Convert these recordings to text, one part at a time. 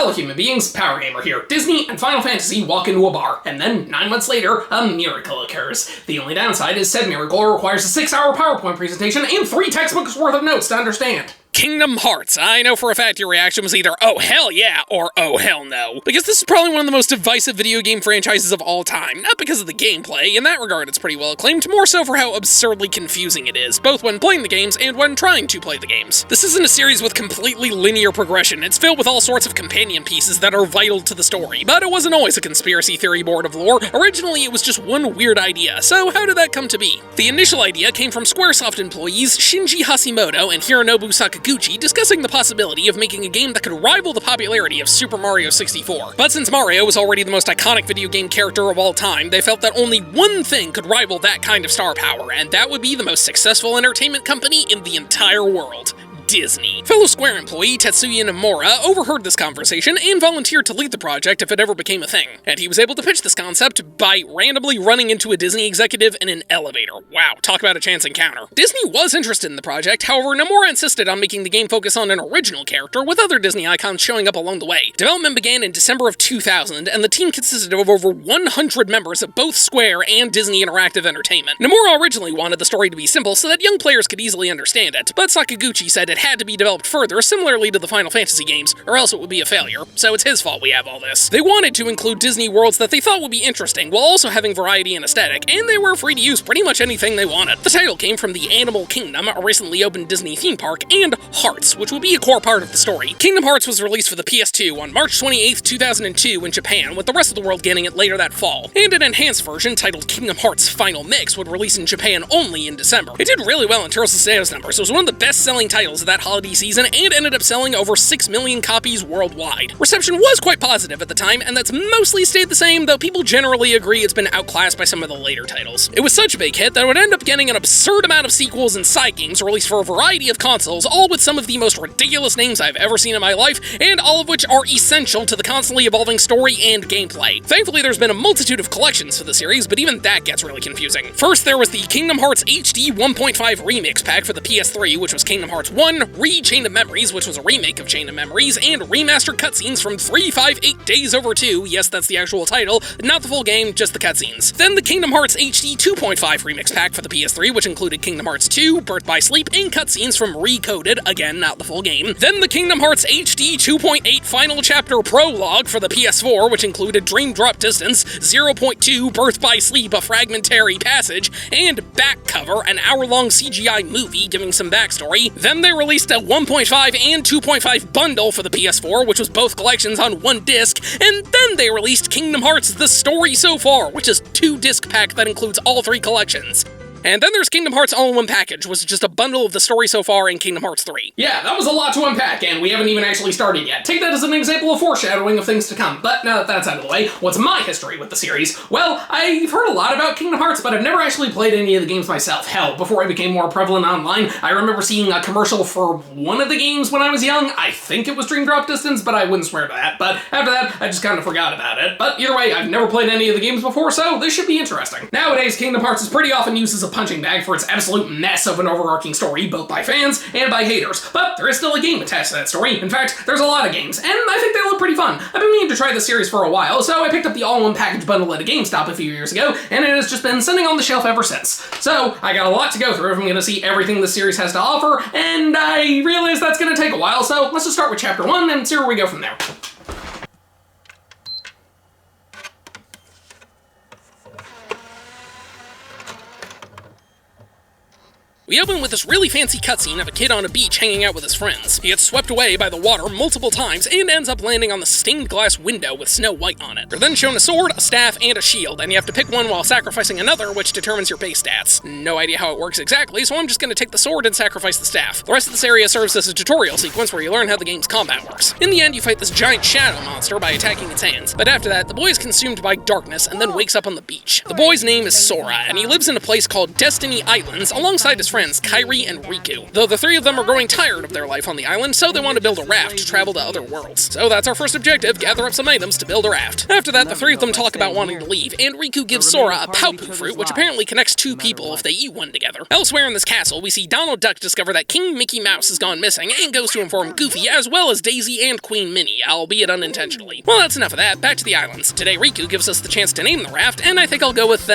fellow human beings, PowerGamer here. Disney and Final Fantasy walk into a bar, and then 9 months later, a miracle occurs. The only downside is said miracle requires a 6-hour PowerPoint presentation and 3 textbooks worth of notes to understand. Kingdom Hearts. I know for a fact your reaction was either, oh hell yeah, or oh hell no. Because this is probably one of the most divisive video game franchises of all time. Not because of the gameplay, in that regard it's pretty well acclaimed, more so for how absurdly confusing it is, both when playing the games and when trying to play the games. This isn't a series with completely linear progression, it's filled with all sorts of companion pieces that are vital to the story, but it wasn't always a conspiracy theory board of lore. Originally it was just one weird idea, so how did that come to be? The initial idea came from Squaresoft employees Shinji Hashimoto and Hironobu Sakaguchi discussing the possibility of making a game that could rival the popularity of Super Mario 64. But since Mario was already the most iconic video game character of all time, they felt that only one thing could rival that kind of star power, and that would be the most successful entertainment company in the entire world. Disney. Fellow Square employee Tetsuya Nomura overheard this conversation and volunteered to lead the project if it ever became a thing. And he was able to pitch this concept by randomly running into a Disney executive in an elevator. Wow, talk about a chance encounter. Disney was interested in the project, however, Nomura insisted on making the game focus on an original character with other Disney icons showing up along the way. Development began in December of 2000, and the team consisted of over 100 members of both Square and Disney Interactive Entertainment. Nomura originally wanted the story to be simple so that young players could easily understand it, but Sakaguchi said it had to be developed further, similarly to the Final Fantasy games, or else it would be a failure, so it's his fault we have all this. They wanted to include Disney worlds that they thought would be interesting, while also having variety and aesthetic, and they were free to use pretty much anything they wanted. The title came from the Animal Kingdom, a recently opened Disney theme park, and Hearts, which would be a core part of the story. Kingdom Hearts was released for the PS2 on March 28, 2002 in Japan, with the rest of the world getting it later that fall, and an enhanced version titled Kingdom Hearts Final Mix would release in Japan only in December. It did really well in terms of sales numbers. It was one of the best-selling titles of that holiday season and ended up selling over 6 million copies worldwide. Reception was quite positive at the time, and that's mostly stayed the same, though people generally agree it's been outclassed by some of the later titles. It was such a big hit that it would end up getting an absurd amount of sequels and side games released for a variety of consoles, all with some of the most ridiculous names I've ever seen in my life, and all of which are essential to the constantly evolving story and gameplay. Thankfully, there's been a multitude of collections for the series, but even that gets really confusing. First, there was the Kingdom Hearts HD 1.5 Remix Pack for the PS3, which was Kingdom Hearts 1, Chain of Memories, which was a remake of Chain of Memories, and remastered cutscenes from 358 Days Over 2, yes, that's the actual title, not the full game, just the cutscenes. Then the Kingdom Hearts HD 2.5 Remix Pack for the PS3, which included Kingdom Hearts 2, Birth by Sleep, and cutscenes from Recoded, again, not the full game. Then the Kingdom Hearts HD 2.8 Final Chapter Prologue for the PS4, which included Dream Drop Distance, 0.2 Birth by Sleep, a fragmentary passage, and Back Cover, an hour-long CGI movie giving some backstory. Then they released a 1.5 and 2.5 bundle for the PS4, which was both collections on one disc, and then they released Kingdom Hearts The Story So Far, which is a 2-disc pack that includes all 3 collections. And then there's Kingdom Hearts All-in-One Package, which is just a bundle of the story so far in Kingdom Hearts 3. Yeah, that was a lot to unpack, and we haven't even actually started yet. Take that as an example of foreshadowing of things to come. But now that that's out of the way, what's my history with the series? Well, I've heard a lot about Kingdom Hearts, but I've never actually played any of the games myself. Hell, before I became more prevalent online, I remember seeing a commercial for one of the games when I was young. I think it was Dream Drop Distance, but I wouldn't swear to that. But after that, I just kind of forgot about it. But either way, I've never played any of the games before, so this should be interesting. Nowadays, Kingdom Hearts is pretty often used as a punching bag for its absolute mess of an overarching story, both by fans and by haters. But there is still a game attached to that story. In fact, there's a lot of games, and I think they look pretty fun. I've been meaning to try this series for a while, so I picked up the all-in-one package bundle at a GameStop a few years ago, and it has just been sitting on the shelf ever since. So, I got a lot to go through if I'm gonna see everything the series has to offer, and I realize that's gonna take a while, so let's just start with Chapter 1 and see where we go from there. We open with this really fancy cutscene of a kid on a beach hanging out with his friends. He gets swept away by the water multiple times and ends up landing on the stained glass window with Snow White on it. You're then shown a sword, a staff, and a shield, and you have to pick one while sacrificing another, which determines your base stats. No idea how it works exactly, so I'm just gonna take the sword and sacrifice the staff. The rest of this area serves as a tutorial sequence where you learn how the game's combat works. In the end, you fight this giant shadow monster by attacking its hands, but after that, the boy is consumed by darkness and then wakes up on the beach. The boy's name is Sora, and he lives in a place called Destiny Islands alongside his friend friends Kairi and Riku, though the three of them are growing tired of their life on the island, so they want to build a raft to travel to other worlds. So that's our first objective, gather up some items to build a raft. After that, the three of them talk about wanting to leave, and Riku gives Sora a Paupu fruit, which apparently connects two people if they eat one together. Elsewhere in this castle, we see Donald Duck discover that King Mickey Mouse has gone missing, and goes to inform Goofy as well as Daisy and Queen Minnie, albeit unintentionally. Well, that's enough of that, back to the islands. Today, Riku gives us the chance to name the raft, and I think I'll go with,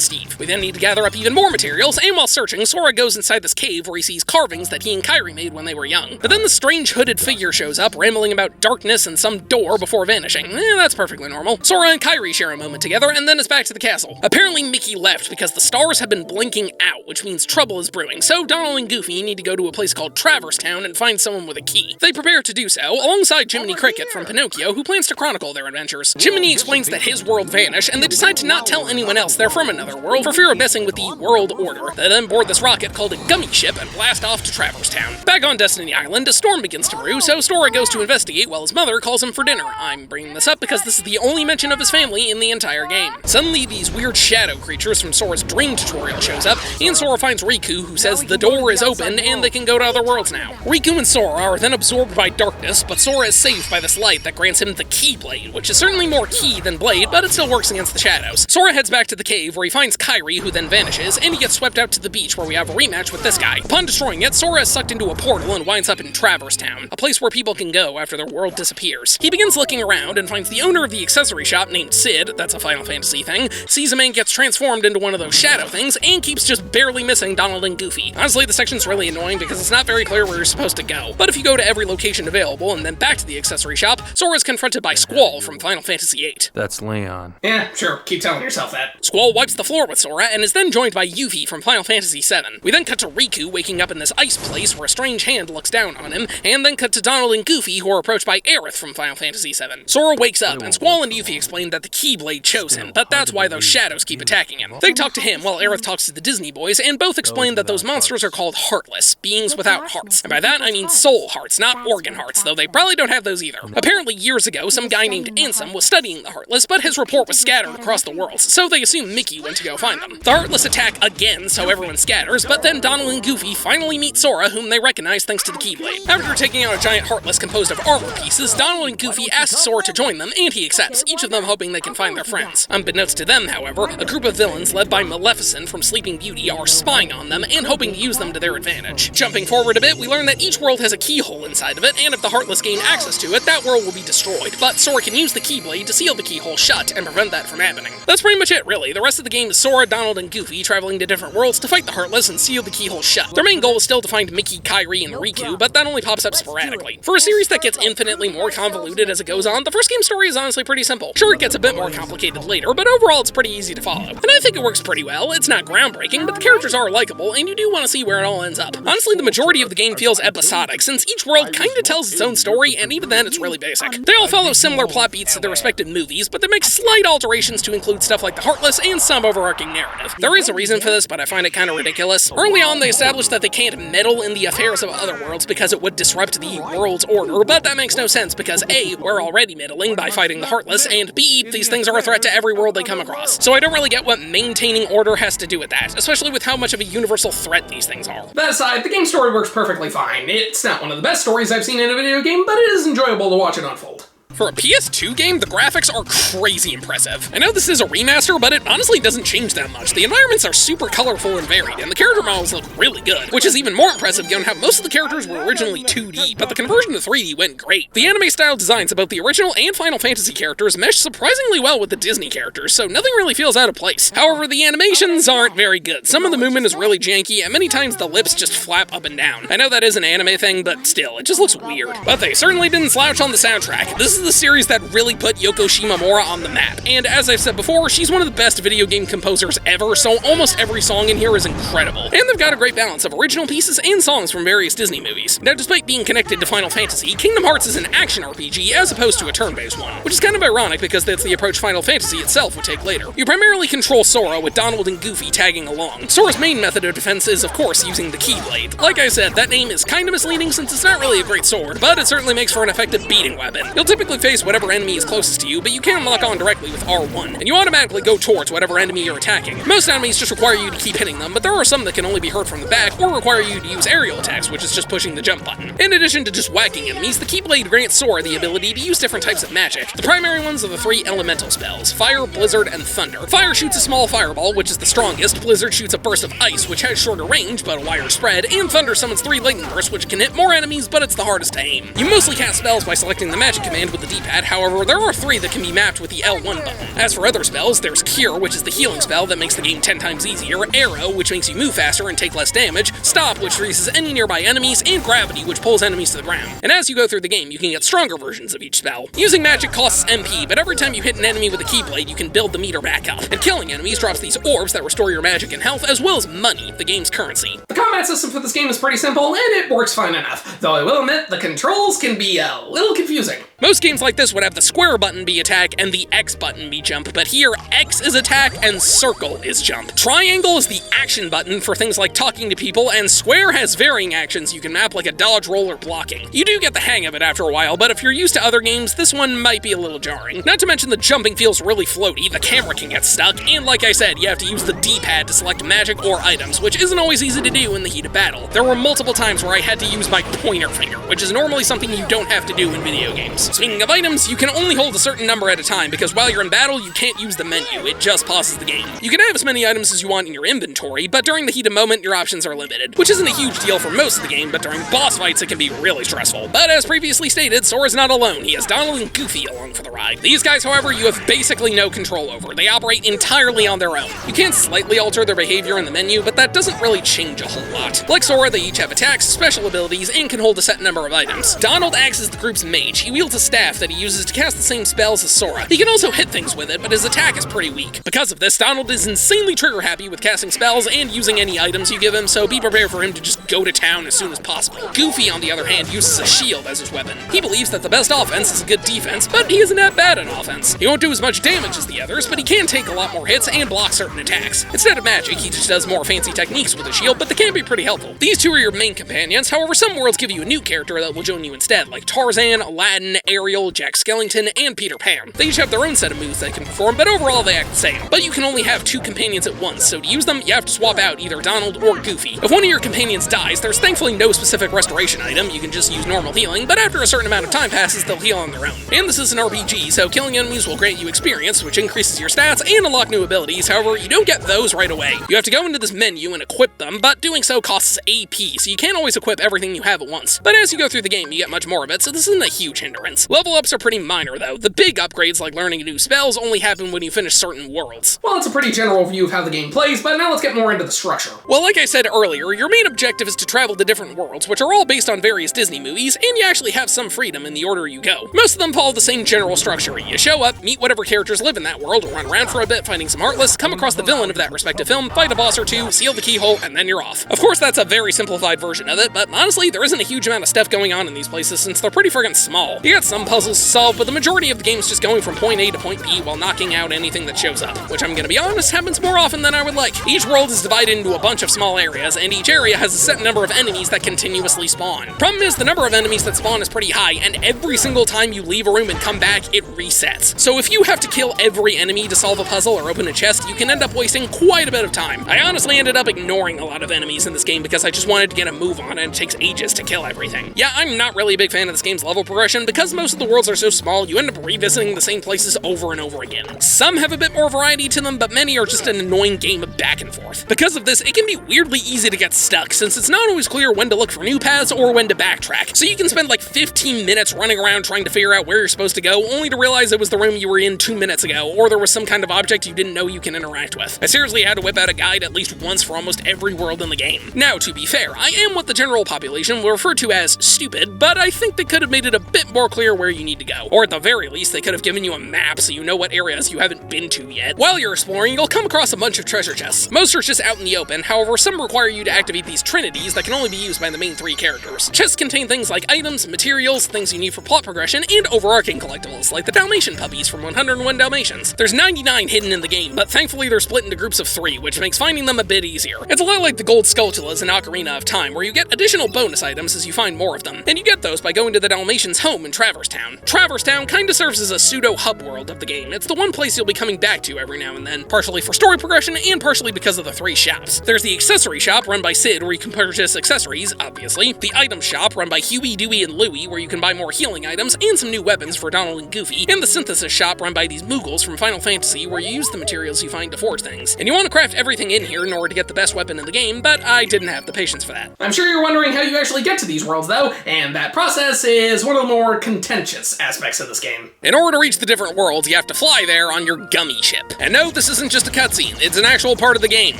Steve. We then need to gather up even more materials, and while searching, Sora goes inside this cave where he sees carvings that he and Kairi made when they were young. But then the strange hooded figure shows up, rambling about darkness and some door before vanishing. That's perfectly normal. Sora and Kairi share a moment together, and then it's back to the castle. Apparently Mickey left because the stars have been blinking out, which means trouble is brewing, so Donald and Goofy need to go to a place called Traverse Town and find someone with a key. They prepare to do so, alongside Jiminy Cricket from Pinocchio, who plans to chronicle their adventures. Jiminy explains that his world vanished, and they decide to not tell anyone else they're from another world for fear of messing with the World Order. They then board this rocket called a Gummy Ship and blast off to Traverse Town. Back on Destiny Island, a storm begins to brew, so Sora goes to investigate while his mother calls him for dinner. I'm bringing this up because this is the only mention of his family in the entire game. Suddenly, these weird shadow creatures from Sora's dream tutorial shows up, and Sora finds Riku, who says the door is open and they can go to other worlds now. Riku and Sora are then absorbed by darkness, but Sora is saved by this light that grants him the Keyblade, which is certainly more key than blade, but it still works against the shadows. Sora heads back to the cave where he finds Kairi, who then vanishes, and he gets swept out to the beach where we have a rematch with this guy. Upon destroying it, Sora is sucked into a portal and winds up in Traverse Town, a place where people can go after their world disappears. He begins looking around and finds the owner of the accessory shop named Sid, that's a Final Fantasy thing, sees him and gets transformed into one of those shadow things, and keeps just barely missing Donald and Goofy. Honestly, the section's really annoying because it's not very clear where you're supposed to go. But if you go to every location available and then back to the accessory shop, Sora is confronted by Squall from Final Fantasy VIII. That's Leon. Yeah, sure, keep telling yourself that. Squall wipes the floor with Sora and is then joined by Yuffie from Final Fantasy VII. We then cut to Riku waking up in this ice place where a strange hand looks down on him, and then cut to Donald and Goofy who are approached by Aerith from Final Fantasy VII. Sora wakes up, and Squall and Yuffie explain that the Keyblade chose him, but that's why those shadows keep attacking him. They talk to him while Aerith talks to the Disney boys, and both explain that those monsters are called heartless, beings without hearts. And by that I mean soul hearts, not organ hearts, though they probably don't have those either. Apparently years ago, some guy named Ansem was studying the heartless, but his report was scattered across the worlds, so they assume Mickey went to go find them. The heartless attack again, so everyone scatters, but then Donald and Goofy finally meet Sora, whom they recognize thanks to the Keyblade. After taking out a giant heartless composed of armor pieces, Donald and Goofy ask Sora to join them, and he accepts, each of them hoping they can find their friends. Unbeknownst to them, however, a group of villains led by Maleficent from Sleeping Beauty are spying on them and hoping to use them to their advantage. Jumping forward a bit, we learn that each world has a keyhole inside of it, and if the heartless gain access to it, that world will be destroyed, but Sora can use the Keyblade to seal the keyhole shut and prevent that from happening. That's pretty much it, really. The rest of the game is Sora, Donald, and Goofy traveling to different worlds to fight the heartless and seal the keyhole shut. Their main goal is still to find Mickey, Kairi, and Riku, but that only pops up sporadically. For a series that gets infinitely more convoluted as it goes on, the first game's story is honestly pretty simple. Sure, it gets a bit more complicated later, but overall it's pretty easy to follow. And I think it works pretty well. It's not groundbreaking, but the characters are likable, and you do want to see where it all ends up. Honestly, the majority of the game feels episodic, since each world kinda tells its own story, and even then it's really basic. They all follow similar plot beats to their respective movies, but they make slight alterations to include stuff like the heartless and some overarching narrative. There is a reason for this, but I find it kinda ridiculous. Early on, they established that they can't meddle in the affairs of other worlds because it would disrupt the world's order, but that makes no sense because A, we're already meddling by fighting the heartless, and B, these things are a threat to every world they come across. So I don't really get what maintaining order has to do with that, especially with how much of a universal threat these things are. That aside, the game's story works perfectly fine. It's not one of the best stories I've seen in a video game, but it is enjoyable to watch it unfold. For a PS2 game, the graphics are crazy impressive. I know this is a remaster, but it honestly doesn't change that much. The environments are super colorful and varied, and the character models look really good, which is even more impressive given how most of the characters were originally 2D, but the conversion to 3D went great. The anime-style designs of both the original and Final Fantasy characters mesh surprisingly well with the Disney characters, so nothing really feels out of place. However, the animations aren't very good. Some of the movement is really janky, and many times the lips just flap up and down. I know that is an anime thing, but still, it just looks weird. But they certainly didn't slouch on the soundtrack. This is the series that really put Yoko Shimomura on the map, and as I've said before, she's one of the best video game composers ever, so almost every song in here is incredible. And they've got a great balance of original pieces and songs from various Disney movies. Now, despite being connected to Final Fantasy, Kingdom Hearts is an action RPG as opposed to a turn-based one, which is kind of ironic because that's the approach Final Fantasy itself would take later. You primarily control Sora with Donald and Goofy tagging along. Sora's main method of defense is, of course, using the Keyblade. Like I said, that name is kind of misleading since it's not really a great sword, but it certainly makes for an effective beating weapon. You'll typically normally face whatever enemy is closest to you, but you can lock on directly with R1, and you automatically go towards whatever enemy you're attacking. Most enemies just require you to keep hitting them, but there are some that can only be hurt from the back, or require you to use aerial attacks, which is just pushing the jump button. In addition to just whacking enemies, the Keyblade grants Sora the ability to use different types of magic. The primary ones are the 3 elemental spells: Fire, Blizzard, and Thunder. Fire shoots a small fireball, which is the strongest, Blizzard shoots a burst of ice, which has shorter range, but a wider spread, and Thunder summons 3 lightning bursts, which can hit more enemies, but it's the hardest to aim. You mostly cast spells by selecting the magic command with the D-pad, however, there are 3 that can be mapped with the L1 button. As for other spells, there's Cure, which is the healing spell that makes the game 10 times easier, Arrow, which makes you move faster and take less damage, Stop, which freezes any nearby enemies, and Gravity, which pulls enemies to the ground. And as you go through the game, you can get stronger versions of each spell. Using magic costs MP, but every time you hit an enemy with a Keyblade, you can build the meter back up. And killing enemies drops these orbs that restore your magic and health, as well as money, the game's currency. The combat system for this game is pretty simple, and it works fine enough, though I will admit the controls can be a little confusing. Most games like this would have the square button be attack and the X button be jump, but here X is attack and circle is jump. Triangle is the action button for things like talking to people, and square has varying actions you can map like a dodge, roll, or blocking. You do get the hang of it after a while, but if you're used to other games, this one might be a little jarring. Not to mention the jumping feels really floaty, the camera can get stuck, and like I said, you have to use the D-pad to select magic or items, which isn't always easy to do in the heat of battle. There were multiple times where I had to use my pointer finger, which is normally something you don't have to do in video games. Speaking of items, you can only hold a certain number at a time, because while you're in battle, you can't use the menu, it just pauses the game. You can have as many items as you want in your inventory, but during the heat of moment, your options are limited, which isn't a huge deal for most of the game, but during boss fights, it can be really stressful. But as previously stated, Sora's not alone. He has Donald and Goofy along for the ride. These guys, however, you have basically no control over. They operate entirely on their own. You can slightly alter their behavior in the menu, but that doesn't really change a whole lot. Like Sora, they each have attacks, special abilities, and can hold a set number of items. Donald acts as the group's mage. He wields a staff that he uses to cast the same spells as Sora. He can also hit things with it, but his attack is pretty weak. Because of this, Donald is insanely trigger happy with casting spells and using any items you give him, so be prepared for him to just go to town as soon as possible. Goofy, on the other hand, uses a shield as his weapon. He believes that the best offense is a good defense, but he isn't that bad at offense. He won't do as much damage as the others, but he can take a lot more hits and block certain attacks. Instead of magic, he just does more fancy techniques with a shield, but they can be pretty helpful. These 2 are your main companions, however some worlds give you a new character that will join you instead, like Tarzan, Aladdin, Ariel, Jack Skellington, and Peter Pan. They each have their own set of moves they can perform, but overall they act the same. But you can only have 2 companions at once, so to use them, you have to swap out either Donald or Goofy. If one of your companions dies, there's thankfully no specific restoration item, you can just use normal healing, but after a certain amount of time passes, they'll heal on their own. And this is an RPG, so killing enemies will grant you experience, which increases your stats and unlock new abilities, however, you don't get those right away. You have to go into this menu and equip them, but doing so costs AP, so you can't always equip everything you have at once. But as you go through the game, you get much more of it, so this isn't a huge hindrance. Level ups are pretty minor though. The big upgrades like learning new spells only happen when you finish certain worlds. Well, it's a pretty general view of how the game plays, but now let's get more into the structure. Well, like I said earlier, your main objective is to travel to different worlds, which are all based on various Disney movies, and you actually have some freedom in the order you go. Most of them follow the same general structure. You show up, meet whatever characters live in that world, run around for a bit finding some Heartless, come across the villain of that respective film, fight a boss or 2, seal the keyhole, and then you're off. Of course, that's a very simplified version of it, but honestly, there isn't a huge amount of stuff going on in these places since they're pretty friggin' small. You got some puzzles to solve, but the majority of the game is just going from point A to point B while knocking out anything that shows up, which I'm gonna be honest, happens more often than I would like. Each world is divided into a bunch of small areas, and each area has a set number of enemies that continuously spawn. Problem is, the number of enemies that spawn is pretty high, and every single time you leave a room and come back, it resets. So if you have to kill every enemy to solve a puzzle or open a chest, you can end up wasting quite a bit of time. I honestly ended up ignoring a lot of enemies in this game because I just wanted to get a move on, and it takes ages to kill everything. Yeah, I'm not really a big fan of this game's level progression. Because most of the worlds are so small, you end up revisiting the same places over and over again. Some have a bit more variety to them, but many are just an annoying game of back and forth. Because of this, it can be weirdly easy to get stuck, since it's not always clear when to look for new paths or when to backtrack. So you can spend like 15 minutes running around trying to figure out where you're supposed to go, only to realize it was the room you were in 2 minutes ago, or there was some kind of object you didn't know you can interact with. I seriously had to whip out a guide at least once for almost every world in the game. Now, to be fair, I am what the general population will refer to as stupid, but I think they could have made it a bit more clear where you need to go. Or at the very least, they could have given you a map so you know what areas you haven't been to yet. While you're exploring, you'll come across a bunch of treasure chests. Most are just out in the open, however, some require you to activate these trinities that can only be used by the main 3 characters. Chests contain things like items, materials, things you need for plot progression, and overarching collectibles, like the Dalmatian puppies from 101 Dalmatians. There's 99 hidden in the game, but thankfully they're split into groups of 3, which makes finding them a bit easier. It's a lot like the gold Skulltulas in Ocarina of Time, where you get additional bonus items as you find more of them, and you get those by going to the Dalmatians' home and traveling Traverse Town. Traverse Town kinda serves as a pseudo-hub world of the game. It's the one place you'll be coming back to every now and then, partially for story progression and partially because of the 3 shops. There's the accessory shop run by Sid, where you can purchase accessories, obviously, the item shop run by Huey, Dewey, and Louie, where you can buy more healing items and some new weapons for Donald and Goofy, and the synthesis shop run by these Moogles from Final Fantasy, where you use the materials you find to forge things. And you want to craft everything in here in order to get the best weapon in the game, but I didn't have the patience for that. I'm sure you're wondering how you actually get to these worlds, though, and that process is one of the more contentious aspects of this game. In order to reach the different worlds, you have to fly there on your gummy ship. And no, this isn't just a cutscene, it's an actual part of the game.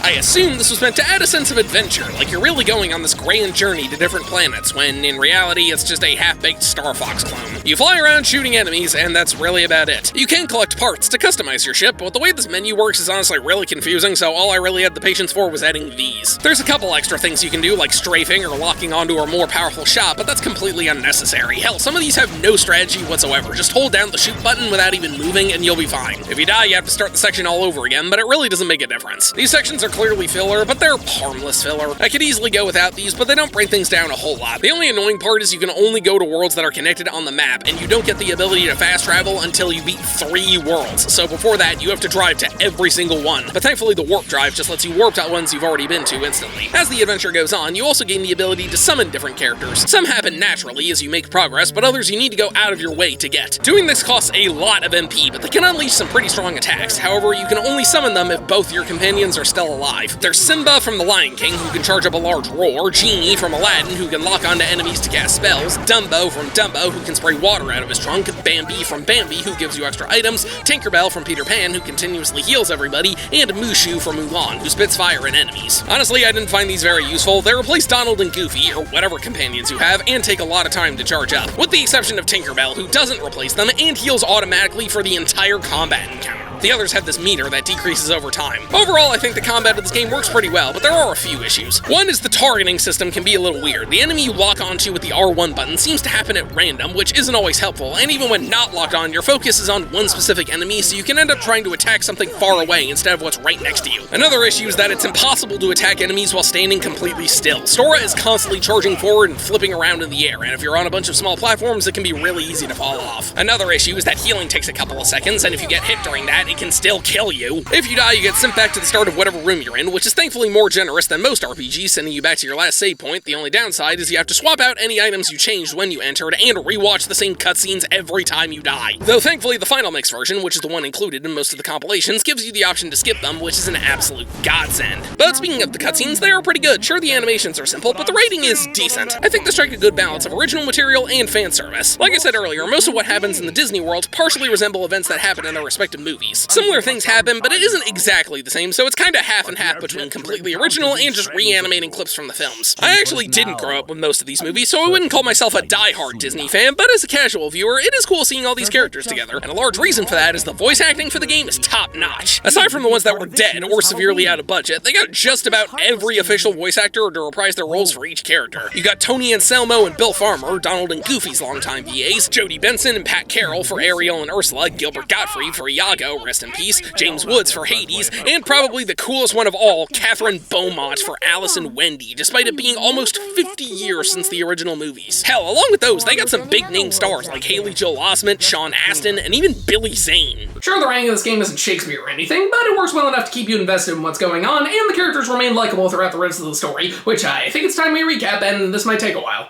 I assume this was meant to add a sense of adventure, like you're really going on this grand journey to different planets, when in reality it's just a half-baked Star Fox clone. You fly around shooting enemies, and that's really about it. You can collect parts to customize your ship, but the way this menu works is honestly really confusing, so all I really had the patience for was adding these. There's a couple extra things you can do, like strafing or locking onto a more powerful shot, but that's completely unnecessary. Hell, some of these have no strategy whatsoever. Just hold down the shoot button without even moving, and you'll be fine. If you die, you have to start the section all over again, but it really doesn't make a difference. These sections are clearly filler, but they're harmless filler. I could easily go without these, but they don't break things down a whole lot. The only annoying part is you can only go to worlds that are connected on the map, and you don't get the ability to fast travel until you beat 3 worlds. So before that, you have to drive to every single one. But thankfully, the warp drive just lets you warp to ones you've already been to instantly. As the adventure goes on, you also gain the ability to summon different characters. Some happen naturally as you make progress, but others you need to go out of your way to get. Doing this costs a lot of MP, but they can unleash some pretty strong attacks. However, you can only summon them if both your companions are still alive. There's Simba from The Lion King, who can charge up a large roar, Genie from Aladdin, who can lock onto enemies to cast spells, Dumbo from Dumbo, who can spray water out of his trunk, Bambi from Bambi, who gives you extra items, Tinkerbell from Peter Pan, who continuously heals everybody, and Mushu from Mulan, who spits fire at enemies. Honestly, I didn't find these very useful. They replace Donald and Goofy, or whatever companions you have, and take a lot of time to charge up, with the exception of Tinkerbell, who doesn't replace them and heals automatically for the entire combat encounter. The others have this meter that decreases over time. Overall, I think the combat of this game works pretty well, but there are a few issues. One is the targeting system can be a little weird. The enemy you lock onto with the R1 button seems to happen at random, which isn't always helpful, and even when not locked on, your focus is on one specific enemy, so you can end up trying to attack something far away instead of what's right next to you. Another issue is that it's impossible to attack enemies while standing completely still. Sora is constantly charging forward and flipping around in the air, and if you're on a bunch of small platforms, it can be really easy to fall off. Another issue is that healing takes a couple of seconds, and if you get hit during that, it can still kill you. If you die, you get sent back to the start of whatever room you're in, which is thankfully more generous than most RPGs, sending you back to your last save point. The only downside is you have to swap out any items you changed when you entered and rewatch the same cutscenes every time you die. Though thankfully the Final Mix version, which is the one included in most of the compilations, gives you the option to skip them, which is an absolute godsend. But speaking of the cutscenes, they are pretty good. Sure, the animations are simple, but the rating is decent. I think they strike a good balance of original material and fan service. Like I said earlier, most of what happens in the Disney world partially resemble events that happen in their respective movies. Similar things happen, but it isn't exactly the same, so it's kinda half and half between completely original and just reanimating clips from the films. I actually didn't grow up with most of these movies, so I wouldn't call myself a die-hard Disney fan, but as a casual viewer, it is cool seeing all these characters together, and a large reason for that is the voice acting for the game is top-notch. Aside from the ones that were dead or severely out of budget, they got just about every official voice actor to reprise their roles for each character. You got Tony Anselmo and Bill Farmer, Donald and Goofy's longtime VAs, Jodie Benson and Pat Carroll for Ariel and Ursula, Gilbert Gottfried for Iago, rest in peace, James Woods for Hades, and probably the coolest one of all, Catherine Beaumont for Alice and Wendy, despite it being almost 50 years since the original movies. Hell, along with those, they got some big-name stars like Haley Joel Osment, Sean Astin, and even Billy Zane. Sure, the writing of this game isn't Shakespeare or anything, but it works well enough to keep you invested in what's going on, and the characters remain likable throughout the rest of the story, which I think it's time we recap, and this might take a while.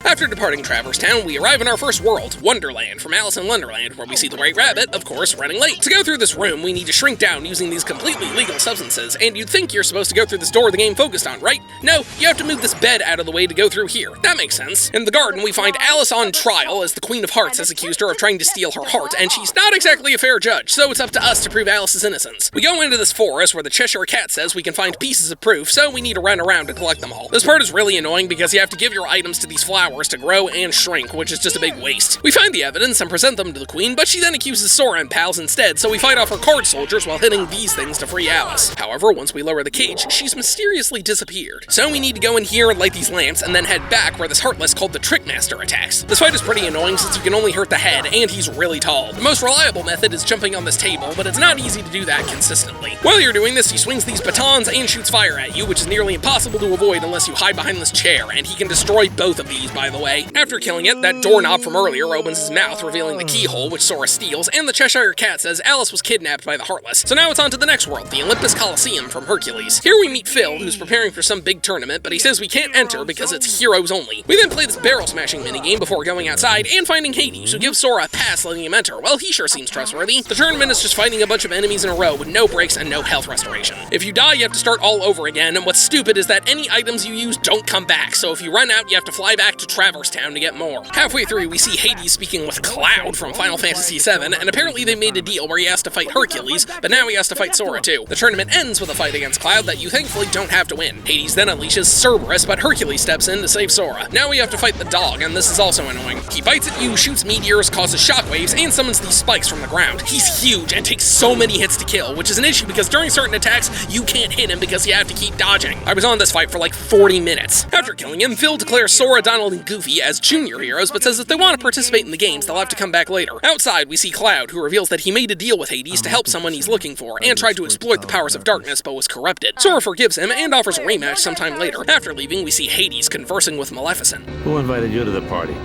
After departing Traverse Town, we arrive in our first world, Wonderland, from Alice in Wonderland, where we see the White Rabbit, of course, running late. To go through this room, we need to shrink down using these completely legal substances, and you'd think you're supposed to go through this door the game focused on, right? No, you have to move this bed out of the way to go through here. That makes sense. In the garden, we find Alice on trial as the Queen of Hearts has accused her of trying to steal her heart, and she's not exactly a fair judge, so it's up to us to prove Alice's innocence. We go into this forest where the Cheshire Cat says we can find pieces of proof, so we need to run around to collect them all. This part is really annoying because you have to give your items to these flowers to grow and shrink, which is just a big waste. We find the evidence and present them to the Queen, but she then accuses Sora and pals instead, so we fight off her card soldiers while hitting these things to free Alice. However, once we lower the cage, she's mysteriously disappeared. So we need to go in here and light these lamps, and then head back where this Heartless called the Trickmaster attacks. This fight is pretty annoying since you can only hurt the head, and he's really tall. The most reliable method is jumping on this table, but it's not easy to do that consistently. While you're doing this, he swings these batons and shoots fire at you, which is nearly impossible to avoid unless you hide behind this chair, and he can destroy both of these by the way. After killing it, that doorknob from earlier opens his mouth, revealing the keyhole, which Sora steals, and the Cheshire Cat says Alice was kidnapped by the Heartless. So now it's on to the next world, the Olympus Coliseum from Hercules. Here we meet Phil, who's preparing for some big tournament, but he says we can't enter because it's heroes only. We then play this barrel-smashing minigame before going outside and finding Hades, who gives Sora a pass letting him enter. Well, he sure seems trustworthy. The tournament is just fighting a bunch of enemies in a row with no breaks and no health restoration. If you die, you have to start all over again, and what's stupid is that any items you use don't come back, so if you run out, you have to fly back to Traverse Town to get more. Halfway through, we see Hades speaking with Cloud from Final Fantasy VII, and apparently they made a deal where he has to fight Hercules, but now he has to fight Sora too. The tournament ends with a fight against Cloud that you thankfully don't have to win. Hades then unleashes Cerberus, but Hercules steps in to save Sora. Now we have to fight the dog, and this is also annoying. He bites at you, shoots meteors, causes shockwaves, and summons these spikes from the ground. He's huge and takes so many hits to kill, which is an issue because during certain attacks, you can't hit him because you have to keep dodging. I was on this fight for like 40 minutes. After killing him, Phil declares Sora, Donald, and Goofy as junior heroes, but says if they want to participate in the games, they'll have to come back later. Outside, we see Cloud, who reveals that he made a deal with Hades to help someone he's looking for, and tried to exploit the powers of darkness, but was corrupted. Sora forgives him and offers a rematch sometime later. After leaving, we see Hades conversing with Maleficent. Who invited you to the party?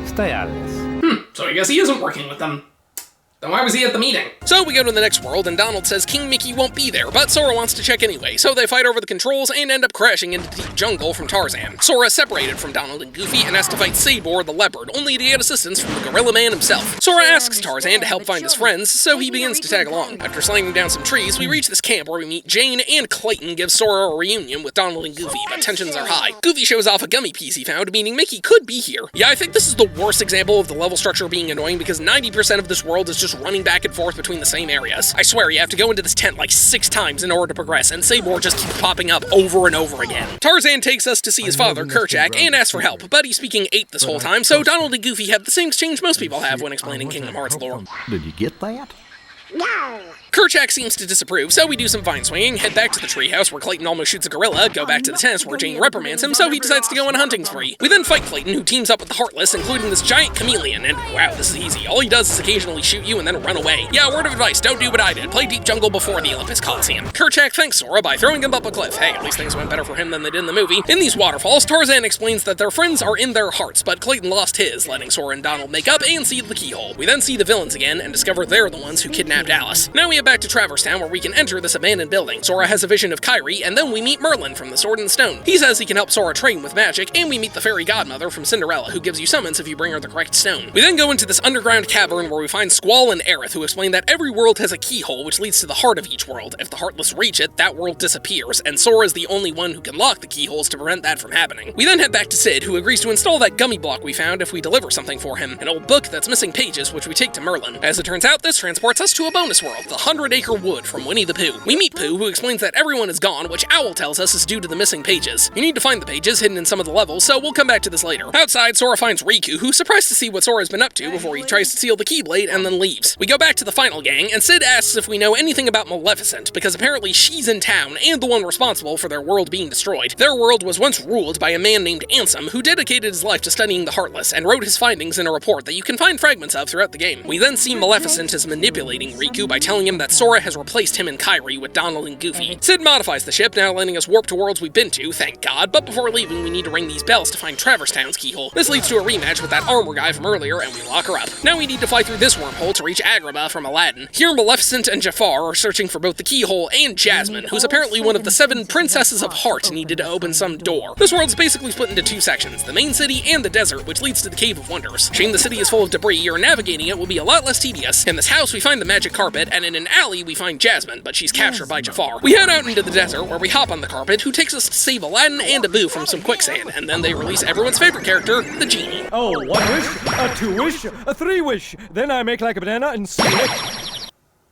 Stay out of this. So I guess he isn't working with them. Then why was he at the meeting? So we go to the next world, and Donald says King Mickey won't be there, but Sora wants to check anyway, so they fight over the controls and end up crashing into the deep jungle from Tarzan. Sora is separated from Donald and Goofy and has to fight Sabor the leopard, only to get assistance from the Gorilla Man himself. Sora asks Tarzan to help find his friends, so he begins to tag along. After sliding down some trees, we reach this camp where we meet Jane, and Clayton gives Sora a reunion with Donald and Goofy, but tensions are high. Goofy shows off a gummy piece he found, meaning Mickey could be here. Yeah, I think this is the worst example of the level structure being annoying because 90% of this world is just running back and forth between the same areas. I swear, you have to go into this tent like 6 times in order to progress, and Sabor just keeps popping up over and over again. Tarzan takes us to see his father, Kerchak, and asks for help, but he's speaking ape this whole time, so Donald and Goofy have the same exchange most people have when explaining Kingdom Hearts lore. Did you get that? No! Kerchak seems to disapprove, so we do some vine swinging, head back to the treehouse where Clayton almost shoots a gorilla, go back to the tent where Jane reprimands him, so he decides to go on a hunting spree. We then fight Clayton, who teams up with the Heartless, including this giant chameleon, and wow, this is easy. All he does is occasionally shoot you and then run away. Yeah, word of advice, don't do what I did. Play Deep Jungle before the Olympus Coliseum. Kerchak thanks Sora by throwing him up a cliff. Hey, at least things went better for him than they did in the movie. In these waterfalls, Tarzan explains that their friends are in their hearts, but Clayton lost his, letting Sora and Donald make up and seal the keyhole. We then see the villains again and discover they're the ones who kidnapped Alice. Now we head back to Traverse Town where we can enter this abandoned building. Sora has a vision of Kairi, and then we meet Merlin from the Sword and Stone. He says he can help Sora train with magic, and we meet the fairy godmother from Cinderella, who gives you summons if you bring her the correct stone. We then go into this underground cavern where we find Squall and Aerith, who explain that every world has a keyhole which leads to the heart of each world. If the Heartless reach it, that world disappears, and Sora is the only one who can lock the keyholes to prevent that from happening. We then head back to Sid, who agrees to install that gummy block we found if we deliver something for him, an old book that's missing pages, which we take to Merlin. As it turns out, this transports us to a bonus world, the 100-acre wood from Winnie the Pooh. We meet Pooh, who explains that everyone is gone, which Owl tells us is due to the missing pages. You need to find the pages hidden in some of the levels, so we'll come back to this later. Outside, Sora finds Riku, who's surprised to see what Sora's been up to before he tries to steal the Keyblade and then leaves. We go back to the final gang, and Sid asks if we know anything about Maleficent, because apparently she's in town and the one responsible for their world being destroyed. Their world was once ruled by a man named Ansem, who dedicated his life to studying the Heartless and wrote his findings in a report that you can find fragments of throughout the game. We then see Maleficent as manipulating Riku by telling him that Sora has replaced him and Kairi with Donald and Goofy. Sid modifies the ship, now letting us warp to worlds we've been to, thank God, but before leaving we need to ring these bells to find Traverse Town's keyhole. This leads to a rematch with that armor guy from earlier, and we lock her up. Now we need to fly through this wormhole to reach Agrabah from Aladdin. Here Maleficent and Jafar are searching for both the keyhole and Jasmine, who's apparently one of the 7 princesses of heart needed to open some door. This world's basically split into 2 sections, the main city and the desert, which leads to the Cave of Wonders. Shame the city is full of debris, or navigating it will be a lot less tedious. In this house we find the magic carpet, and in an alley we find Jasmine, but she's captured by Jafar. We head out into the desert, where we hop on the carpet, who takes us to save Aladdin and Abu from some quicksand, and then they release everyone's favorite character, the genie. Oh, 1 wish, a 2 wish, a 3 wish. Then I make like a banana and seal it.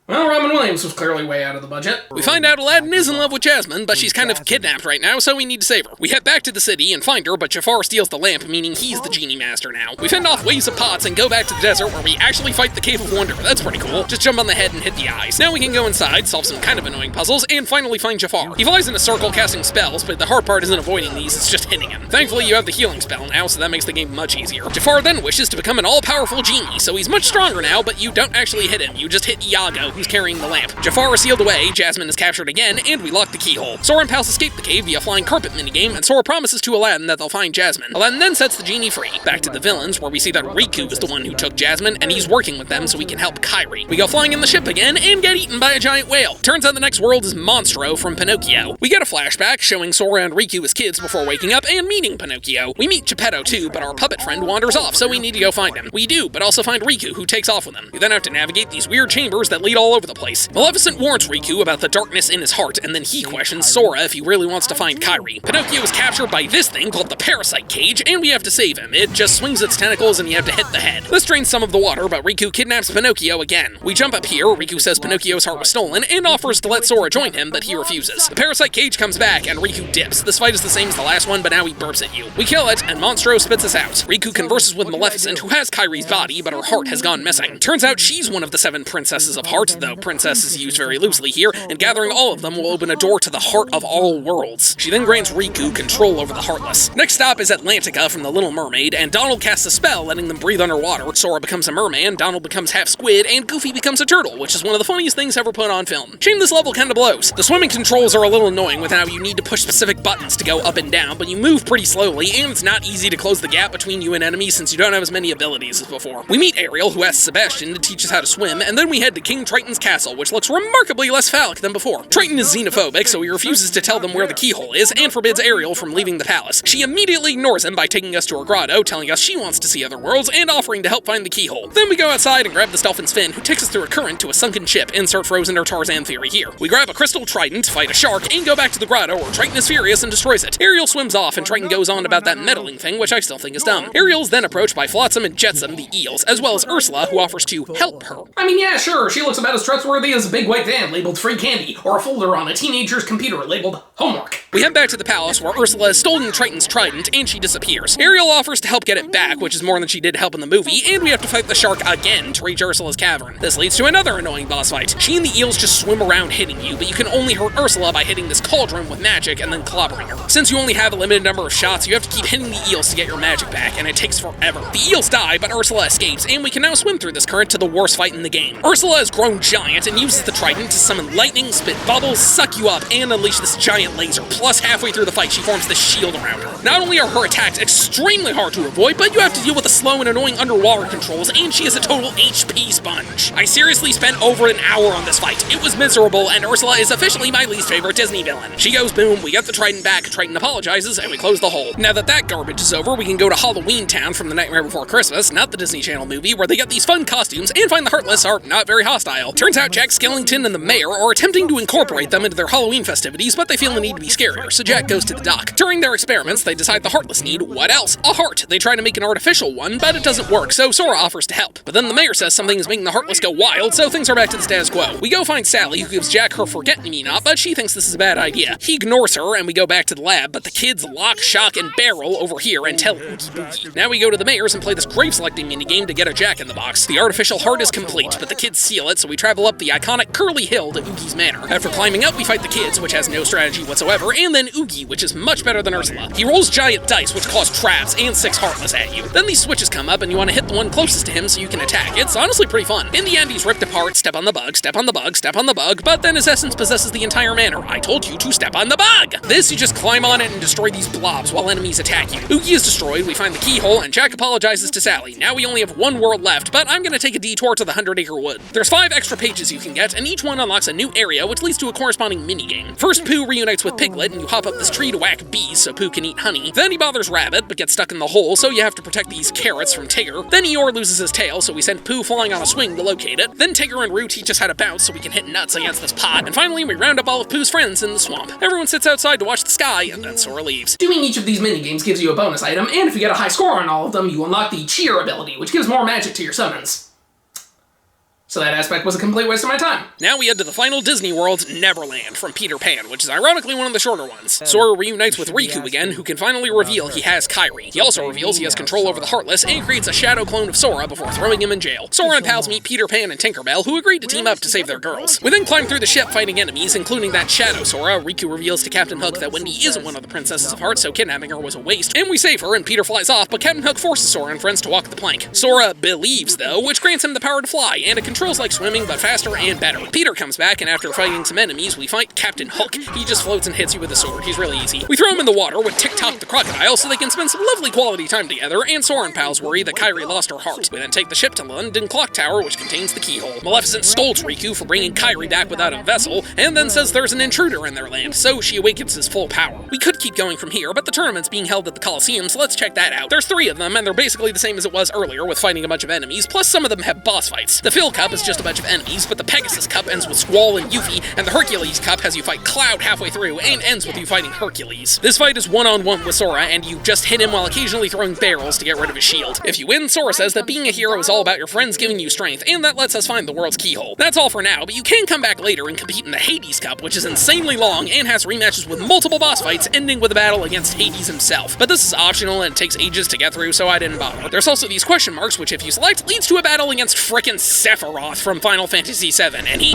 Well, Robin Williams was clearly way out of the budget. We find out Aladdin is in love with Jasmine, but she's kind of kidnapped right now, so we need to save her. We head back to the city and find her, but Jafar steals the lamp, meaning he's the genie master now. We fend off waves of pots and go back to the desert where we actually fight the Cave of Wonder. That's pretty cool. Just jump on the head and hit the eyes. Now we can go inside, solve some kind of annoying puzzles, and finally find Jafar. He flies in a circle casting spells, but the hard part isn't avoiding these, it's just hitting him. Thankfully, you have the healing spell now, so that makes the game much easier. Jafar then wishes to become an all-powerful genie, so he's much stronger now, but you don't actually hit him, you just hit Iago, who's carrying the lamp. Jafar is sealed away, Jasmine is captured again, and we lock the keyhole. Sora and pals escape the cave via flying carpet minigame, and Sora promises to Aladdin that they'll find Jasmine. Aladdin then sets the genie free. Back to the villains, where we see that Riku is the one who took Jasmine, and he's working with them so he can help Kairi. We go flying in the ship again, and get eaten by a giant whale. Turns out the next world is Monstro from Pinocchio. We get a flashback showing Sora and Riku as kids before waking up and meeting Pinocchio. We meet Geppetto too, but our puppet friend wanders off, so we need to go find him. We do, but also find Riku, who takes off with him. We then have to navigate these weird chambers that lead all over the place. Maleficent warns Riku about the darkness in his heart, and then he questions Sora if he really wants to find Kairi. Pinocchio is captured by this thing called the parasite cage, and we have to save him. It just swings its tentacles and you have to hit the head. This drains some of the water, but Riku kidnaps Pinocchio again. We jump up here, Riku says Pinocchio's heart was stolen, and offers to let Sora join him, but he refuses. The parasite cage comes back, and Riku dips. This fight is the same as the last one, but now he burps at you. We kill it, and Monstro spits us out. Riku converses with Maleficent, who has Kairi's body, but her heart has gone missing. Turns out she's one of the 7 princesses of heart, though princess is used very loosely here, and gathering all of them will open a door to the heart of all worlds. She then grants Riku control over the Heartless. Next stop is Atlantica from The Little Mermaid, and Donald casts a spell letting them breathe underwater. Sora becomes a merman, Donald becomes half squid, and Goofy becomes a turtle, which is one of the funniest things ever put on film. Shame this level kinda blows. The swimming controls are a little annoying with how you need to push specific buttons to go up and down, but you move pretty slowly, and it's not easy to close the gap between you and enemies since you don't have as many abilities as before. We meet Ariel, who asks Sebastian to teach us how to swim, and then we head to King Triton's castle, which looks remarkably less phallic than before. Triton is xenophobic, so he refuses to tell them where the keyhole is, and forbids Ariel from leaving the palace. She immediately ignores him by taking us to her grotto, telling us she wants to see other worlds, and offering to help find the keyhole. Then we go outside and grab the dolphin's fin, who takes us through a current to a sunken ship. Insert Frozen or Tarzan theory here. We grab a crystal trident, fight a shark, and go back to the grotto, where Triton is furious and destroys it. Ariel swims off, and Triton goes on about that meddling thing, which I still think is dumb. Ariel is then approached by Flotsam and Jetsam, the eels, as well as Ursula, who offers to help her. I mean, yeah, sure, she looks about as trustworthy as a big white van labeled free candy, or a folder on a teenager's computer labeled homework. We head back to the palace, where Ursula has stolen Triton's trident, and she disappears. Ariel offers to help get it back, which is more than she did help in the movie, and we have to fight the shark again to reach Ursula's cavern. This leads to another annoying boss fight. She and the eels just swim around hitting you, but you can only hurt Ursula by hitting this cauldron with magic and then clobbering her. Since you only have a limited number of shots, you have to keep hitting the eels to get your magic back, and it takes forever. The eels die, but Ursula escapes, and we can now swim through this current to the worst fight in the game. Ursula has grown giant and uses the trident to summon lightning, spit bubbles, suck you up, and unleash this giant laser. Plus, halfway through the fight, she forms this shield around her. Not only are her attacks extremely hard to avoid, but you have to deal with the slow and annoying underwater controls, and she is a total HP sponge. I seriously spent over an hour on this fight. It was miserable, and Ursula is officially my least favorite Disney villain. She goes boom, we get the trident back, Triton apologizes, and we close the hole. Now that garbage is over, we can go to Halloween Town from The Nightmare Before Christmas, not the Disney Channel movie, where they get these fun costumes and find the Heartless are not very hostile. Turns out Jack Skellington and the mayor are attempting to incorporate them into their Halloween festivities, but they feel the need to be scarier, so Jack goes to the dock. During their experiments, they decide the Heartless need, what else? A heart. They try to make an artificial one, but it doesn't work, so Sora offers to help. But then the mayor says something is making the Heartless go wild, so things are back to the status quo. We go find Sally, who gives Jack her forget-me-not, but she thinks this is a bad idea. He ignores her, and we go back to the lab, but the kids lock, shock, and barrel over here and tell Oogie Boogie. Now we go to the mayor's and play this grave-selecting minigame to get a Jack-in-the-Box. The artificial heart is complete, but the kids seal it, so we travel up the iconic curly hill to Oogie's manor. After climbing up, we fight the kids, which has no strategy whatsoever, and then Oogie, which is much better than Ursula. He rolls giant dice, which cause traps and 6 Heartless at you. Then these switches come up, and you want to hit the one closest to him so you can attack. It's honestly pretty fun. In the end, he's ripped apart, step on the bug, step on the bug, step on the bug, but then his essence possesses the entire manor. I told you to step on the bug! This, you just climb on it and destroy these blobs while enemies attack you. Oogie is destroyed, we find the keyhole, and Jack apologizes to Sally. Now we only have one world left, but I'm gonna take a detour to the 100-acre wood. There's 5 extra pages you can get, and each one unlocks a new area, which leads to a corresponding minigame. First, Pooh reunites with Piglet, and you hop up this tree to whack bees so Pooh can eat honey. Then he bothers Rabbit, but gets stuck in the hole, so you have to protect these carrots from Tigger. Then Eeyore loses his tail, so we send Pooh flying on a swing to locate it. Then Tigger and Roo teach us how to bounce so we can hit nuts against this pot. And finally, we round up all of Pooh's friends in the swamp. Everyone sits outside to watch the sky, and then Sora leaves. Doing each of these minigames gives you a bonus item, and if you get a high score on all of them, you unlock the Cheer ability, which gives more magic to your summons. So that aspect was a complete waste of my time. Now we head to the final Disney World, Neverland, from Peter Pan, which is ironically one of the shorter ones. Sora reunites with Riku again, who can finally reveal he has Kairi. He also reveals he has control over the Heartless, and creates a shadow clone of Sora before throwing him in jail. Sora and pals meet Peter Pan and Tinkerbell, who agreed to team up to save their girls. We then climb through the ship fighting enemies, including that Shadow Sora. Riku reveals to Captain Hook that Wendy isn't one of the Princesses of Heart, so kidnapping her was a waste, and we save her, and Peter flies off, but Captain Hook forces Sora and friends to walk the plank. Sora believes, though, which grants him the power to fly, and a control controls like swimming, but faster and better. Peter comes back, and after fighting some enemies, we fight Captain Hook. He just floats and hits you with a sword. He's really easy. We throw him in the water with Tick-Tock the crocodile so they can spend some lovely quality time together, and Sora and pals worry that Kairi lost her heart. We then take the ship to London Clock Tower, which contains the keyhole. Maleficent scolds Riku for bringing Kairi back without a vessel, and then says there's an intruder in their land, so she awakens his full power. We could keep going from here, but the tournament's being held at the Colosseum, so let's check that out. There's 3 of them, and they're basically the same as it was earlier, with fighting a bunch of enemies, plus some of them have boss fights. The Phil Cup is just a bunch of enemies, but the Pegasus Cup ends with Squall and Yuffie, and the Hercules Cup has you fight Cloud halfway through, and ends with you fighting Hercules. This fight is one-on-one with Sora, and you just hit him while occasionally throwing barrels to get rid of his shield. If you win, Sora says that being a hero is all about your friends giving you strength, and that lets us find the world's keyhole. That's all for now, but you can come back later and compete in the Hades Cup, which is insanely long and has rematches with multiple boss fights, ending with a battle against Hades himself. But this is optional and it takes ages to get through, so I didn't bother. There's also these question marks, which if you select, leads to a battle against frickin' Sephiroth from Final Fantasy VII, and he...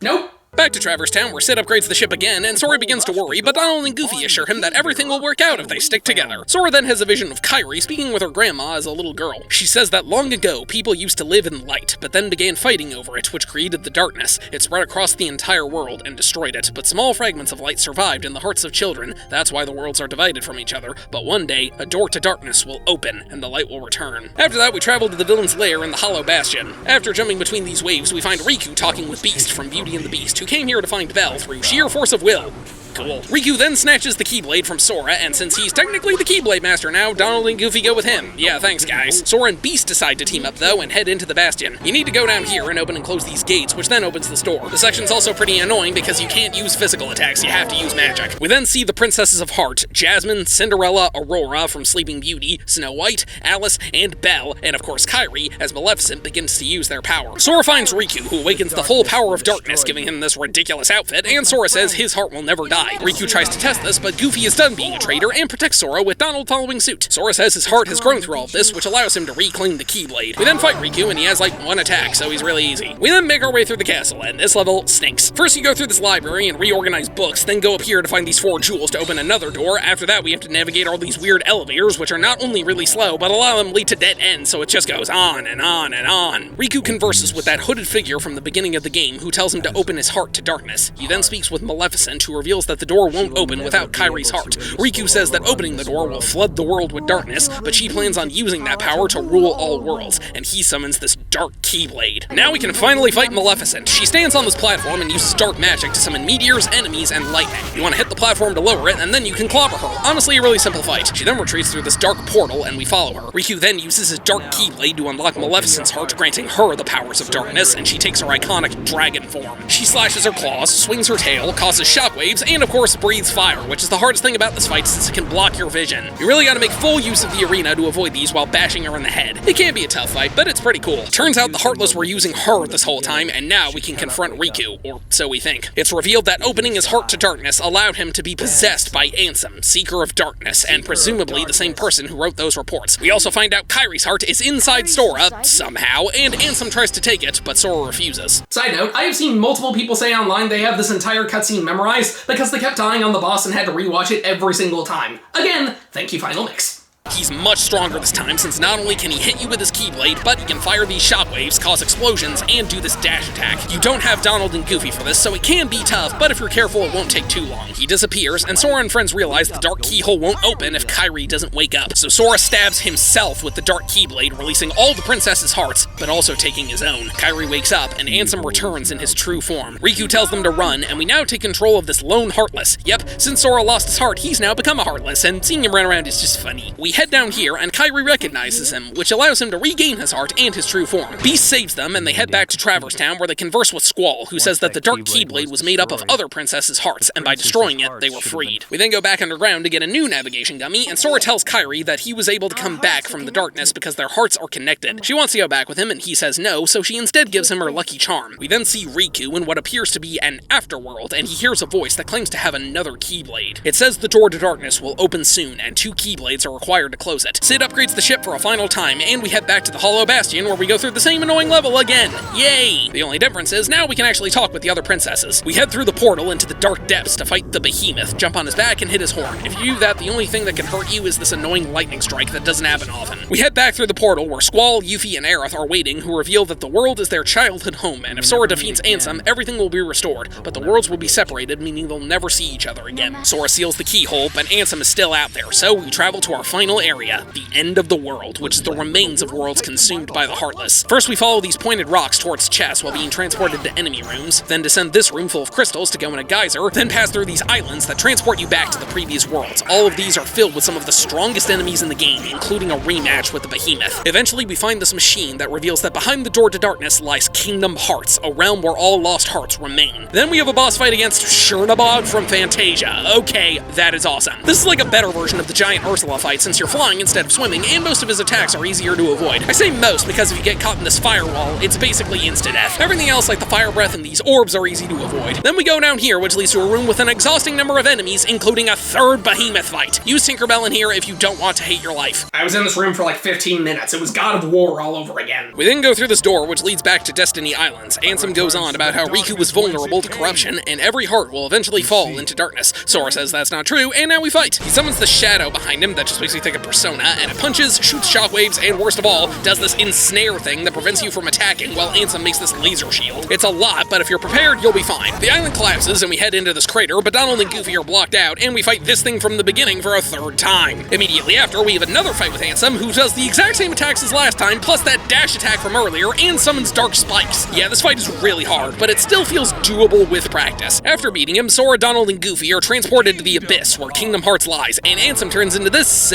Nope. Back to Traverse Town, where Sid upgrades the ship again, and Sora begins to worry, but Donald and Goofy assure him that everything will work out if they stick together. Sora then has a vision of Kairi speaking with her grandma as a little girl. She says that long ago, people used to live in light, but then began fighting over it, which created the darkness. It spread across the entire world and destroyed it, but small fragments of light survived in the hearts of children. That's why the worlds are divided from each other, but one day, a door to darkness will open, and the light will return. After that, we travel to the villain's lair in the Hollow Bastion. After jumping between these waves, we find Riku talking with Beast from Beauty and the Beast, who came here to find Belle through sheer force of will. Cool. Riku then snatches the Keyblade from Sora, and since he's technically the Keyblade Master now, Donald and Goofy go with him. Yeah, thanks guys. Sora and Beast decide to team up though, and head into the Bastion. You need to go down here and open and close these gates, which then opens the store. The section's also pretty annoying because you can't use physical attacks, you have to use magic. We then see the Princesses of Heart, Jasmine, Cinderella, Aurora from Sleeping Beauty, Snow White, Alice, and Belle, and of course Kairi, as Maleficent begins to use their power. Sora finds Riku, who awakens the full power of darkness, giving him this ridiculous outfit, and Sora says his heart will never die. Riku tries to test this, but Goofy is done being a traitor and protects Sora, with Donald following suit. Sora says his heart has grown through all of this, which allows him to reclaim the Keyblade. We then fight Riku, and he has like 1 attack, so he's really easy. We then make our way through the castle, and this level stinks. First you go through this library and reorganize books, then go up here to find these 4 jewels to open another door. After that we have to navigate all these weird elevators, which are not only really slow, but a lot of them lead to dead ends, so it just goes on and on and on. Riku converses with that hooded figure from the beginning of the game, who tells him to open his heart to darkness. He then speaks with Maleficent, who reveals that the door won't open without Kairi's heart. Riku says that opening the door will flood the world with darkness, but she plans on using that power to rule all worlds, and he summons this dark Keyblade. Now we can finally fight Maleficent. She stands on this platform and uses dark magic to summon meteors, enemies, and lightning. You want to hit the platform to lower it, and then you can clobber her. Honestly, a really simple fight. She then retreats through this dark portal, and we follow her. Riku then uses his dark Keyblade to unlock Maleficent's heart, granting her the powers of darkness, and she takes her iconic dragon form. She slashes her claws, swings her tail, causes shockwaves, and of course breathes fire, which is the hardest thing about this fight since it can block your vision. You really gotta make full use of the arena to avoid these while bashing her in the head. It can be a tough fight, but it's pretty cool. Turns out the Heartless were using her this whole time, and now we can confront Riku, or so we think. It's revealed that opening his heart to darkness allowed him to be possessed by Ansem, Seeker of Darkness, and presumably the same person who wrote those reports. We also find out Kairi's heart is inside Sora, somehow, and Ansem tries to take it, but Sora refuses. Side note, I have seen multiple people say online they have this entire cutscene memorized because they kept dying on the boss and had to rewatch it every single time. Again, thank you, Final Mix. He's much stronger this time, since not only can he hit you with his Keyblade, but he can fire these shockwaves, cause explosions, and do this dash attack. You don't have Donald and Goofy for this, so it can be tough, but if you're careful, it won't take too long. He disappears, and Sora and friends realize the dark keyhole won't open if Kairi doesn't wake up. So Sora stabs himself with the dark Keyblade, releasing all the princesses' hearts, but also taking his own. Kairi wakes up, and Ansem returns in his true form. Riku tells them to run, and we now take control of this lone Heartless. Yep, since Sora lost his heart, he's now become a Heartless, and seeing him run around is just funny. We head down here, and Kairi recognizes him, which allows him to regain his heart and his true form. Beast saves them, and they head back to Traverse Town, where they converse with Squall, who says that the dark Keyblade was made up of other princesses' hearts, and by destroying it, they were freed. We then go back underground to get a new navigation gummy, and Sora tells Kairi that he was able to come back from the darkness because their hearts are connected. She wants to go back with him, and he says no, so she instead gives him her lucky charm. We then see Riku in what appears to be an afterworld, and he hears a voice that claims to have another Keyblade. It says the door to darkness will open soon, and 2 Keyblades are required required to close it. Sid upgrades the ship for a final time, and we head back to the Hollow Bastion where we go through the same annoying level again. Yay! The only difference is now we can actually talk with the other princesses. We head through the portal into the dark depths to fight the behemoth, jump on his back, and hit his horn. If you do that, the only thing that can hurt you is this annoying lightning strike that doesn't happen often. We head back through the portal where Squall, Yuffie, and Aerith are waiting, who reveal that the world is their childhood home, and if Sora defeats Ansem, everything will be restored, but the worlds will be separated, meaning they'll never see each other again. Sora seals the keyhole, but Ansem is still out there, so we travel to our final area, the end of the world, which is the remains of worlds consumed by the Heartless. First, we follow these pointed rocks towards chests while being transported to enemy rooms, then descend this room full of crystals to go in a geyser, then pass through these islands that transport you back to the previous worlds. All of these are filled with some of the strongest enemies in the game, including a rematch with the behemoth. Eventually, we find this machine that reveals that behind the door to darkness lies Kingdom Hearts, a realm where all lost hearts remain. Then we have a boss fight against Chernabog from Fantasia. Okay, that is awesome. This is like a better version of the giant Ursula fight since you're flying instead of swimming, and most of his attacks are easier to avoid. I say most because if you get caught in this firewall, it's basically insta-death. Everything else, like the fire breath and these orbs, are easy to avoid. Then we go down here, which leads to a room with an exhausting number of enemies, including a third behemoth fight. Use Tinkerbell in here if you don't want to hate your life. I was in this room for like 15 minutes. It was God of War all over again. We then go through this door, which leads back to Destiny Islands. Ansem goes on about how Riku was vulnerable to corruption, and every heart will eventually fall into darkness. Sora says that's not true, and now we fight. He summons the shadow behind him that just makes you think of Persona, and it punches, shoots shockwaves, and worst of all, does this ensnare thing that prevents you from attacking while Ansem makes this laser shield. It's a lot, but if you're prepared, you'll be fine. The island collapses, and we head into this crater, but Donald and Goofy are blocked out, and we fight this thing from the beginning for a third time. Immediately after, we have another fight with Ansem, who does the exact same attacks as last time, plus that dash attack from earlier, and summons dark spikes. Yeah, this fight is really hard, but it still feels doable with practice. After beating him, Sora, Donald, and Goofy are transported to the Abyss, where Kingdom Hearts lies, and Ansem turns into this,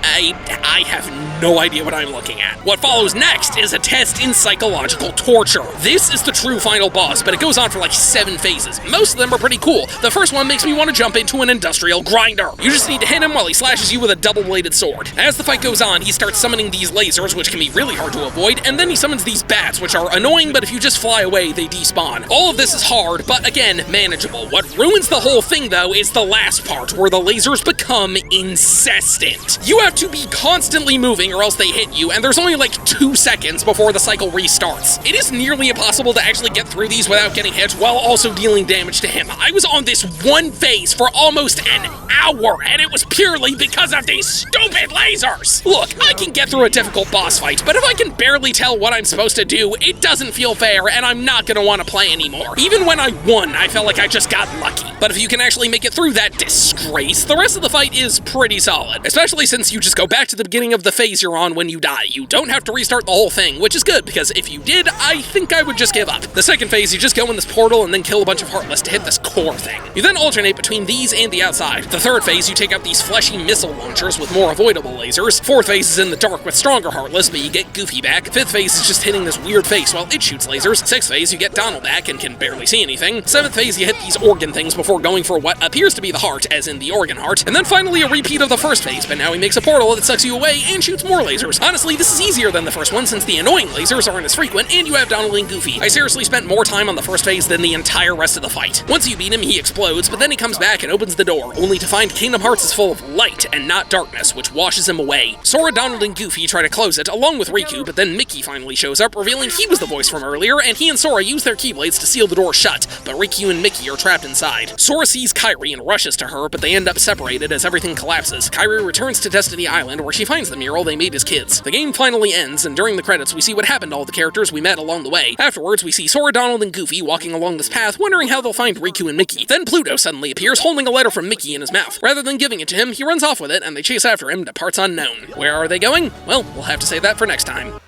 I have no idea what I'm looking at. What follows next is a test in psychological torture. This is the true final boss, but it goes on for like 7 phases. Most of them are pretty cool. The first one makes me want to jump into an industrial grinder. You just need to hit him while he slashes you with a double-bladed sword. As the fight goes on, he starts summoning these lasers, which can be really hard to avoid, and then he summons these bats, which are annoying, but if you just fly away, they despawn. All of this is hard, but again, manageable. What ruins the whole thing, though, is the last part, where the lasers become incessant. You have to be constantly moving or else they hit you, and there's only like 2 seconds before the cycle restarts. It is nearly impossible to actually get through these without getting hit while also dealing damage to him. I was on this one phase for almost an hour, and it was purely because of these stupid lasers! Look, I can get through a difficult boss fight, but if I can barely tell what I'm supposed to do, it doesn't feel fair, and I'm not gonna want to play anymore. Even when I won, I felt like I just got lucky. But if you can actually make it through that disgrace, the rest of the fight is pretty solid, especially since you just go back to the beginning of the phase you're on when you die. You don't have to restart the whole thing, which is good, because if you did, I think I would just give up. The second phase, you just go in this portal and then kill a bunch of Heartless to hit this core thing. You then alternate between these and the outside. The third phase, you take out these fleshy missile launchers with more avoidable lasers. Fourth phase is in the dark with stronger Heartless, but you get Goofy back. Fifth phase is just hitting this weird face while it shoots lasers. Sixth phase, you get Donald back and can barely see anything. Seventh phase, you hit these organ things before going for what appears to be the heart, as in the organ heart. And then finally a repeat of the first phase, but now he makes a portal that sucks you away and shoots more lasers. Honestly, this is easier than the first one since the annoying lasers aren't as frequent and you have Donald and Goofy. I seriously spent more time on the first phase than the entire rest of the fight. Once you beat him, he explodes, but then he comes back and opens the door, only to find Kingdom Hearts is full of light and not darkness, which washes him away. Sora, Donald, and Goofy try to close it, along with Riku, but then Mickey finally shows up, revealing he was the voice from earlier, and he and Sora use their keyblades to seal the door shut, but Riku and Mickey are trapped inside. Sora sees Kairi and rushes to her, but they end up separated as everything collapses. Kairi returns to Destiny Island, where she finds the mural they made as kids. The game finally ends, and during the credits, we see what happened to all the characters we met along the way. Afterwards, we see Sora, Donald, and Goofy walking along this path, wondering how they'll find Riku and Mickey. Then Pluto suddenly appears, holding a letter from Mickey in his mouth. Rather than giving it to him, he runs off with it, and they chase after him to parts unknown. Where are they going? Well, we'll have to save that for next time.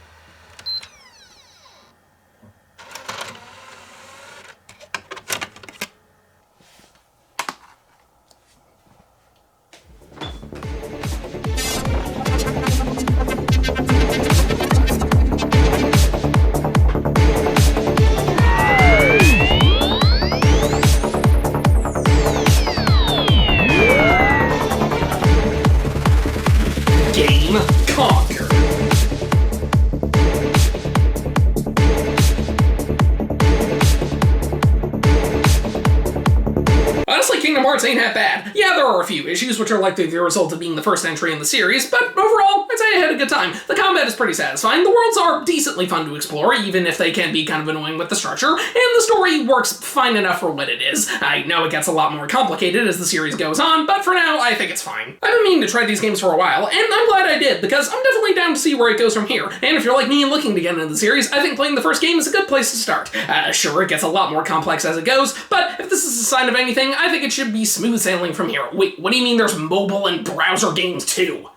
Kingdom Hearts ain't that bad. Yeah, there are a few issues, which are likely the result of being the first entry in the series, but overall, I'd say I had a good time. The combat is pretty satisfying, the worlds are decently fun to explore, even if they can be kind of annoying with the structure, and the story works fine enough for what it is. I know it gets a lot more complicated as the series goes on, but for now, I think it's fine. I've been meaning to try these games for a while, and I'm glad I did, because I'm definitely down to see where it goes from here. And if you're like me and looking to get into the series, I think playing the first game is a good place to start. Sure, it gets a lot more complex as it goes, but if this is a sign of anything, I think it should be smooth sailing from here. Wait, what do you mean there's mobile and browser games too?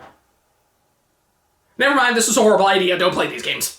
Never mind, this was a horrible idea, don't play these games.